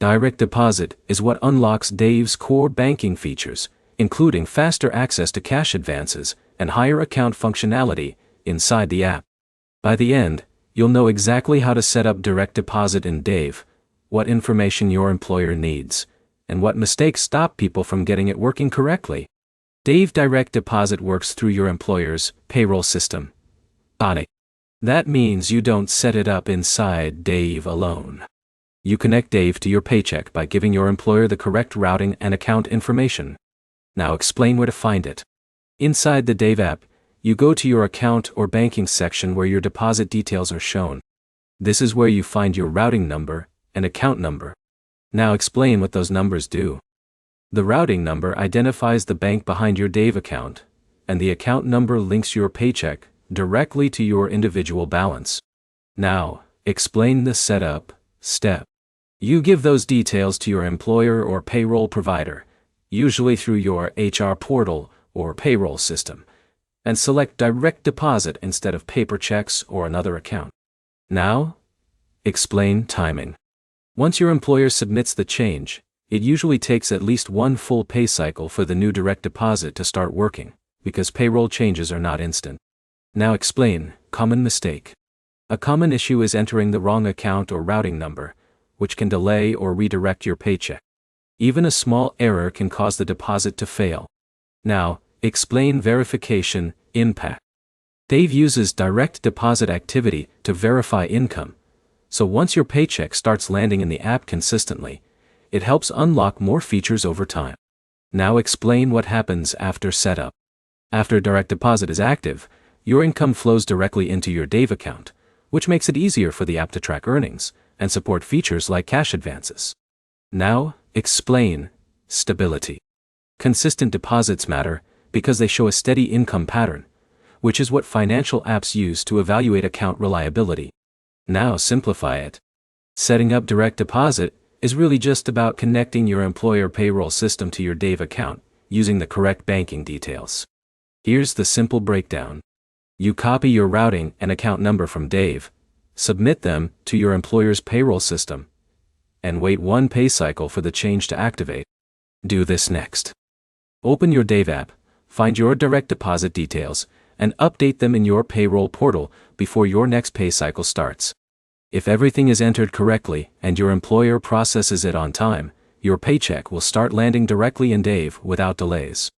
Direct deposit is what unlocks Dave's core banking features, including faster access to cash advances and higher account functionality inside the app. By the end, you'll know exactly how to set up direct deposit in Dave, what information your employer needs, and what mistakes stop people from getting it working correctly. Dave Direct Deposit works through your employer's payroll system. That means you don't set it up inside Dave alone. You connect Dave to your paycheck by giving your employer the correct routing and account information. Now explain where to find it. Inside the Dave app, you go to your account or banking section where your deposit details are shown. This is where you find your routing number and account number. Now explain what those numbers do. The routing number identifies the bank behind your Dave account, and the account number links your paycheck directly to your individual balance. Now, explain the setup step. You give those details to your employer or payroll provider, usually through your HR portal or payroll system, and select direct deposit instead of paper checks or another account. Now, explain timing. Once your employer submits the change, it usually takes at least one full pay cycle for the new direct deposit to start working, because payroll changes are not instant. Now explain common mistake. A common issue is entering the wrong account or routing number, which can delay or redirect your paycheck. Even a small error can cause the deposit to fail. Now, explain verification impact. Dave uses direct deposit activity to verify income, so once your paycheck starts landing in the app consistently, it helps unlock more features over time. Now explain what happens after setup. After direct deposit is active, your income flows directly into your Dave account, which makes it easier for the app to track earnings and support features like cash advances. Now, explain stability. Consistent deposits matter because they show a steady income pattern, which is what financial apps use to evaluate account reliability. Now simplify it. Setting up direct deposit is really just about connecting your employer payroll system to your Dave account, using the correct banking details. Here's the simple breakdown. You copy your routing and account number from Dave, submit them to your employer's payroll system, and wait one pay cycle for the change to activate. Do this next. Open your Dave app, find your direct deposit details, and update them in your payroll portal before your next pay cycle starts. If everything is entered correctly and your employer processes it on time, your paycheck will start landing directly in Dave without delays.